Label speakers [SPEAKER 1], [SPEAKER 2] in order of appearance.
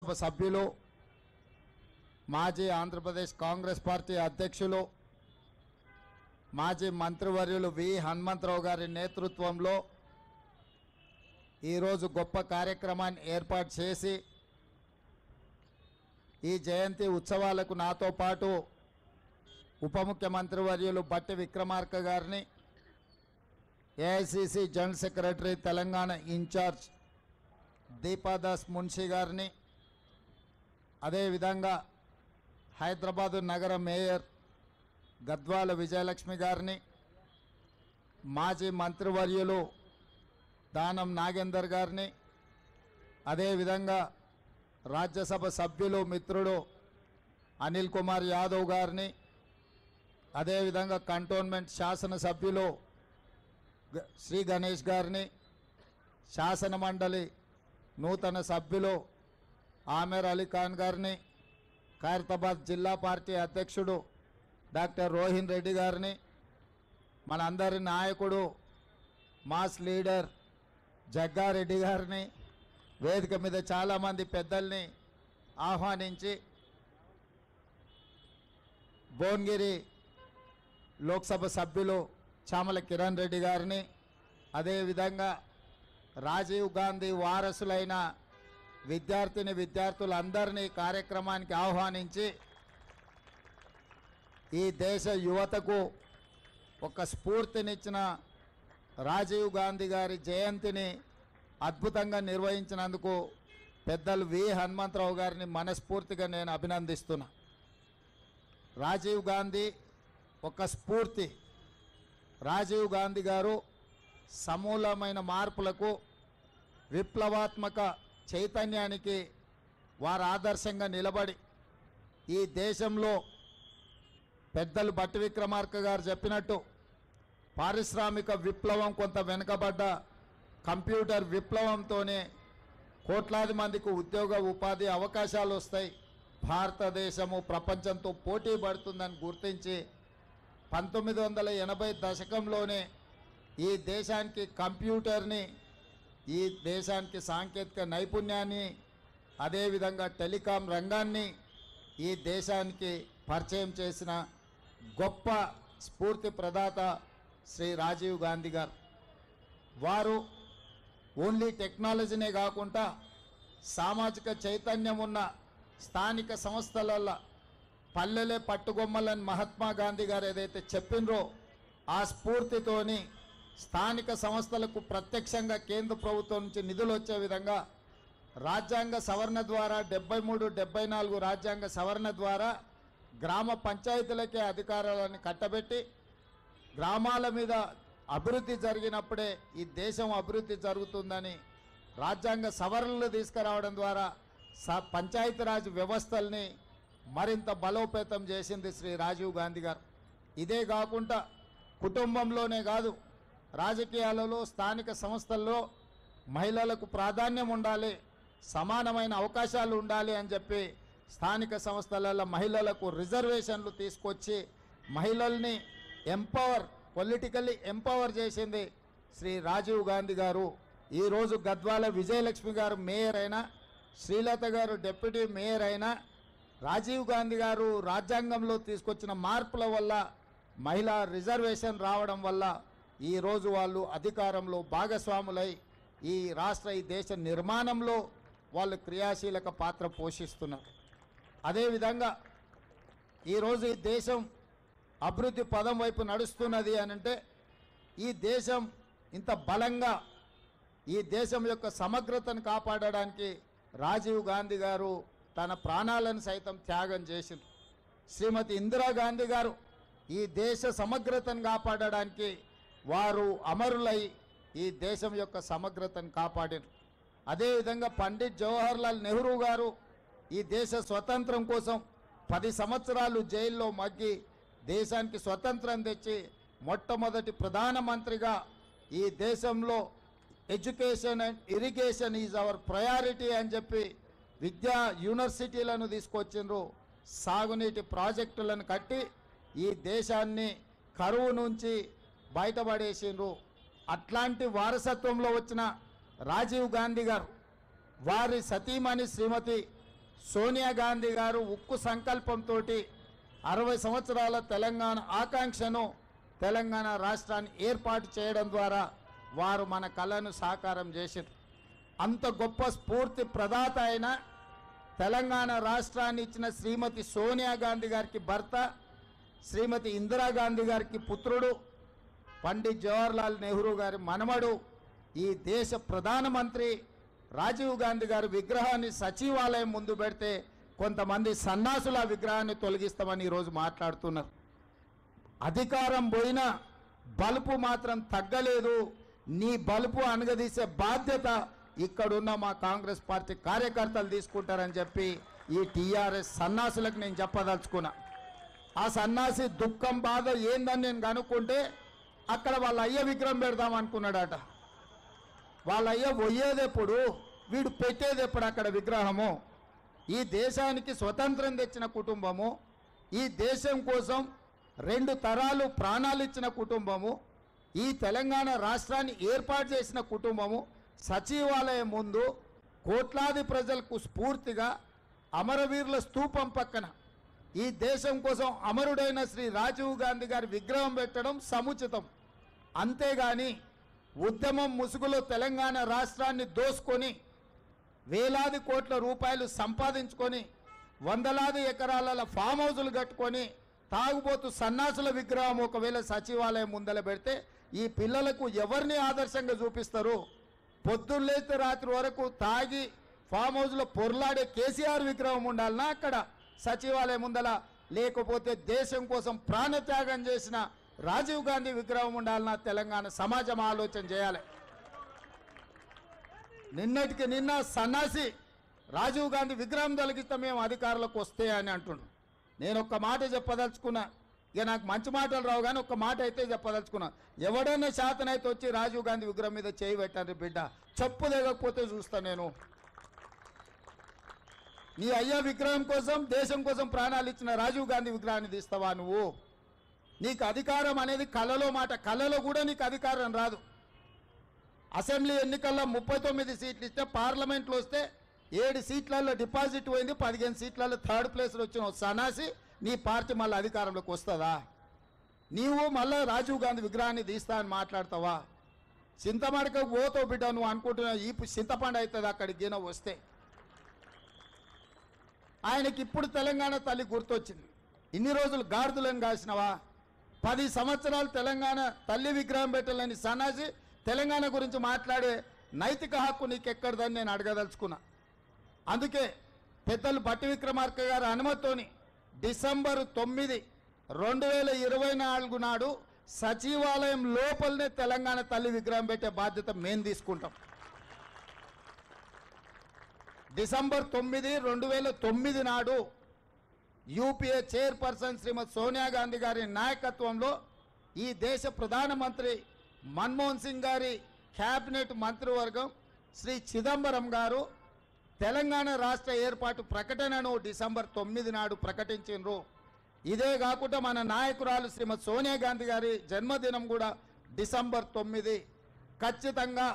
[SPEAKER 1] రాజ్యసభ సభ్యులు మాజీ ఆంధ్రప్రదేశ్ కాంగ్రెస్ పార్టీ అధ్యక్షులు మాజీ మంత్రివర్యులు వి హనుమంతరావు గారి నేతృత్వంలో ఈరోజు గొప్ప కార్యక్రమాన్ని ఏర్పాటు చేసి ఈ జయంతి ఉత్సవాలకు నాతో పాటు ఉప ముఖ్యమంత్రి వర్యులు బట్టి విక్రమార్క గారిని, AICC general secretary Telangana incharge Deepa Das Munshi గారిని, అదేవిధంగా హైదరాబాదు నగర మేయర్ గద్వాల విజయలక్ష్మి గారిని, మాజీ మంత్రివర్యులు దానం నాగేందర్ గారిని, అదేవిధంగా రాజ్యసభ సభ్యులు మిత్రుడు అనిల్ కుమార్ యాదవ్ గారిని, అదేవిధంగా కంటోన్మెంట్ శాసనసభ్యులు శ్రీ గణేష్ గారిని, శాసన మండలి నూతన సభ్యులు ఆమెర్ అలీ ఖాన్ గారిని, ఖైరతాబాద్ జిల్లా పార్టీ అధ్యక్షుడు డాక్టర్ రోహిన్ రెడ్డి గారిని, మనందరి నాయకుడు మాస్ లీడర్ జగ్గారెడ్డి గారిని, వేదిక మీద చాలామంది పెద్దల్ని ఆహ్వానించి భువనగిరి లోక్సభ సభ్యులు చామల కిరణ్ రెడ్డి గారిని, అదేవిధంగా రాజీవ్ గాంధీ వారసులైన విద్యార్థులందరినీ కార్యక్రమానికి ఆహ్వానించి ఈ దేశ యువతకు ఒక స్ఫూర్తినిచ్చిన రాజీవ్ గాంధీ గారి జయంతిని అద్భుతంగా నిర్వహించినందుకు పెద్దలు వి హనుమంతరావు గారిని మనస్ఫూర్తిగా నేను అభినందిస్తున్నా. రాజీవ్ గాంధీ ఒక స్ఫూర్తి. రాజీవ్ గాంధీ గారు సమూలమైన మార్పులకు, విప్లవాత్మక చైతన్యానికి వారు ఆదర్శంగా నిలబడి ఈ దేశంలో పెద్దలు బట్టి విక్రమార్క గారు చెప్పినట్టు పారిశ్రామిక విప్లవం కొంత వెనుకబడ్డ కంప్యూటర్ విప్లవంతోనే కోట్లాది మందికి ఉద్యోగ ఉపాధి అవకాశాలు వస్తాయి, భారతదేశము ప్రపంచంతో పోటీ పడుతుందని గుర్తించి 1980 దశకంలోనే ఈ దేశానికి కంప్యూటర్ని, ఈ దేశానికి సాంకేతిక నైపుణ్యాన్ని, అదేవిధంగా టెలికాం రంగాన్ని ఈ దేశానికి పరిచయం చేసిన గొప్ప స్ఫూర్తి ప్రదాత శ్రీ రాజీవ్ గాంధీ గారు. వారు ఓన్లీ టెక్నాలజీనే కాకుండా సామాజిక చైతన్యం ఉన్న స్థానిక సంస్థలలో పల్లెలే పట్టుగొమ్మలని మహాత్మా గాంధీ గారు ఏదైతే చెప్పినరో ఆ స్ఫూర్తితోని స్థానిక సంస్థలకు ప్రత్యక్షంగా కేంద్ర ప్రభుత్వం నుంచి నిధులు వచ్చే విధంగా రాజ్యాంగ సవరణ ద్వారా 73, 74 రాజ్యాంగ సవరణ ద్వారా గ్రామ పంచాయతీలకే అధికారాలను కట్టబెట్టి గ్రామాల మీద అభివృద్ధి జరిగినప్పుడే ఈ దేశం అభివృద్ధి జరుగుతుందని రాజ్యాంగ సవరణలు తీసుకురావడం ద్వారా పంచాయతీరాజ్ వ్యవస్థల్ని మరింత బలోపేతం చేసింది శ్రీ రాజీవ్ గాంధీ గారు. ఇదే కాకుండా కుటుంబంలోనే కాదు, రాజకీయాలలో, స్థానిక సంస్థల్లో మహిళలకు ప్రాధాన్యం ఉండాలి, సమానమైన అవకాశాలు ఉండాలి అని చెప్పి స్థానిక సంస్థలలో మహిళలకు రిజర్వేషన్లు తీసుకొచ్చి మహిళల్ని పొలిటికల్లీ ఎంపవర్ చేసింది శ్రీ రాజీవ్ గాంధీ గారు. ఈరోజు గద్వాల విజయలక్ష్మి గారు మేయర్ అయినా, శ్రీలత గారు డిప్యూటీ మేయర్ అయినా, రాజీవ్ గాంధీ గారు రాజ్యాంగంలో తీసుకొచ్చిన మార్పుల వల్ల మహిళా రిజర్వేషన్ రావడం వల్ల ఈరోజు వాళ్ళు అధికారంలో భాగస్వాములై ఈ దేశ నిర్మాణంలో వాళ్ళు క్రియాశీలక పాత్ర పోషిస్తున్నారు. అదేవిధంగా ఈరోజు ఈ దేశం అభివృద్ధి పదం వైపు నడుస్తున్నది అని అంటే ఈ దేశం ఇంత బలంగా ఈ దేశం యొక్క సమగ్రతను కాపాడడానికి రాజీవ్ గాంధీ గారు తన ప్రాణాలను సైతం త్యాగం చేసింది. శ్రీమతి ఇందిరాగాంధీ గారు ఈ దేశ సమగ్రతను కాపాడడానికి వారు అమరులై ఈ దేశం యొక్క సమగ్రతను కాపాడారు. అదేవిధంగా పండిట్ జవహర్లాల్ నెహ్రూ గారు ఈ దేశ స్వతంత్రం కోసం 10 సంవత్సరాలు జైల్లో మగ్గి దేశానికి స్వతంత్రం తెచ్చి మొట్టమొదటి ప్రధానమంత్రిగా ఈ దేశంలో education and irrigation is our priority అని చెప్పి విద్యా యూనివర్సిటీలను తీసుకొచ్చిండ్రు, సాగునీటి ప్రాజెక్టులను కట్టి ఈ దేశాన్ని కరువు నుంచి బయటపడేసిండ్రు. అట్లాంటి వారసత్వంలో వచ్చిన రాజీవ్ గాంధీ గారు వారి సతీమణి శ్రీమతి సోనియా గాంధీ గారు ఉక్కు సంకల్పంతో 60 సంవత్సరాల తెలంగాణ ఆకాంక్షను తెలంగాణ రాష్ట్రాన్ని ఏర్పాటు చేయడం ద్వారా వారు మన కళను సాకారం చేశారు. అంత గొప్ప స్ఫూర్తి ప్రదాత అయిన తెలంగాణ రాష్ట్రాన్ని ఇచ్చిన శ్రీమతి సోనియా గాంధీ గారికి భర్త, శ్రీమతి ఇందిరాగాంధీ గారికి పుత్రుడు, పండిత్ జవహర్లాల్ నెహ్రూ గారి మనమడు, ఈ దేశ ప్రధానమంత్రి రాజీవ్ గాంధీ గారి విగ్రహాన్ని సచివాలయం ముందు పెడితే కొంతమంది సన్నాసుల విగ్రహాన్ని తొలగిస్తామని ఈరోజు మాట్లాడుతున్నారు. అధికారం పోయినా బలుపు మాత్రం తగ్గలేదు. నీ బలుపు అనగదీసే బాధ్యత ఇక్కడున్న మా కాంగ్రెస్ పార్టీ కార్యకర్తలు తీసుకుంటారని చెప్పి ఈ టీఆర్ఎస్ సన్నాసులకు నేను చెప్పదలుచుకున్నా. ఆ సన్నాసి దుఃఖం బాధ ఏందని నేను కనుక్కుంటే అక్కడ వాళ్ళ అయ్య విగ్రహం పెడదాం అనుకున్నాడట. వాళ్ళ అయ్య పోయేదెప్పుడు, వీడు పెట్టేదెప్పుడు అక్కడ విగ్రహము? ఈ దేశానికి స్వతంత్రం తెచ్చిన కుటుంబము, ఈ దేశం కోసం 2 తరాలు ప్రాణాలు ఇచ్చిన కుటుంబము, ఈ తెలంగాణ రాష్ట్రాన్ని ఏర్పాటు చేసిన కుటుంబము సచివాలయం ముందు కోట్లాది ప్రజలకు స్ఫూర్తిగా అమరవీరుల స్తూపం పక్కన ఈ దేశం కోసం అమరుడైన శ్రీ రాజీవ్ గాంధీ గారి విగ్రహం పెట్టడం సముచితం. అంతేగాని ఉద్యమం ముసుగులో తెలంగాణ రాష్ట్రాన్ని దోసుకొని వేలాది కోట్ల రూపాయలు సంపాదించుకొని వందలాది ఎకరాల ఫామ్ హౌజులు కట్టుకొని తాగుబోతు సన్నాసుల విగ్రహం ఒకవేళ సచివాలయం ముందల పెడితే ఈ పిల్లలకు ఎవరిని ఆదర్శంగా చూపిస్తారు? పొద్దున్నేస్తే రాత్రి వరకు తాగి ఫామ్ హౌస్లో పొర్లాడే కేసీఆర్ విగ్రహం ఉండాలన్నా అక్కడ సచివాలయం ముందల, లేకపోతే దేశం కోసం ప్రాణత్యాగం చేసిన రాజీవ్ గాంధీ విగ్రహం ఉండాలన్నా తెలంగాణ సమాజం ఆలోచన చేయాలి. నిన్నటికి నిన్న సన్నాసి రాజీవ్ గాంధీ విగ్రహం తొలగిస్తే మేము అధికారులకు వస్తే అని అంటుండు. నేను ఒక్క మాట చెప్పదలుచుకున్నా, ఇక నాకు మంచి మాటలు రావు కానీ ఒక్క మాట అయితే చెప్పదలుచుకున్నా. ఎవడైనా శాతనైతే వచ్చి రాజీవ్ గాంధీ విగ్రహం మీద చేయి పెట్టండి బిడ్డ, చెప్పు దిగకపోతే చూస్తా నేను. నీ అయ్యా విగ్రహం కోసం దేశం కోసం ప్రాణాలు ఇచ్చిన రాజీవ్ గాంధీ విగ్రహాన్ని తీస్తావా నువ్వు? నీకు అధికారం అనేది కళలో మాట, కళలో కూడా నీకు అధికారం రాదు. అసెంబ్లీ ఎన్నికల్లో 39 సీట్లు ఇస్తే పార్లమెంట్లో వస్తే 7 సీట్లలో డిపాజిట్ పోయింది, 15 సీట్లలో 3rd ప్లేస్లో వచ్చిన సన్నాసి నీ పార్టీ మళ్ళీ అధికారంలోకి వస్తుందా? నీవు మళ్ళీ రాజీవ్ గాంధీ విగ్రహాన్ని తీస్తా అని మాట్లాడతావా? చింతమడక పోతావు బిడ్డ, నువ్వు అనుకుంటున్నావు ఈ చింతపండు అవుతుంది అక్కడికి గిన వస్తే. ఆయనకి ఇప్పుడు తెలంగాణ తల్లి గుర్తొచ్చింది. ఇన్ని రోజులు గాడిదలను కాసినవా? 10 సంవత్సరాలు తెలంగాణ తల్లి విగ్రహం పెట్టలేని సన్నాసి తెలంగాణ గురించి మాట్లాడే నైతిక హక్కు నీకెక్కడదని నేను అడగదలుచుకున్నా. అందుకే పెద్దలు బట్టి విక్రమార్క గారి అనుమతితోని డిసెంబర్ 9, 2024 నాడు సచివాలయం లోపలనే తెలంగాణ తల్లి విగ్రహం పెట్టే బాధ్యత మేము తీసుకుంటాం. డిసెంబర్ 9, 2009 నాడు యూపీఏ చైర్పర్సన్ శ్రీమతి సోనియా గాంధీ గారి నాయకత్వంలో ఈ దేశ ప్రధానమంత్రి మన్మోహన్ సింగ్ గారి క్యాబినెట్ మంత్రివర్గం శ్రీ చిదంబరం గారు తెలంగాణ రాష్ట్ర ఏర్పాటు ప్రకటనను డిసెంబర్ 9 నాడు ప్రకటించారు. ఇదే కాకుండా మన నాయకురాలు శ్రీమతి సోనియా గాంధీ గారి జన్మదినం కూడా డిసెంబర్ 9. ఖచ్చితంగా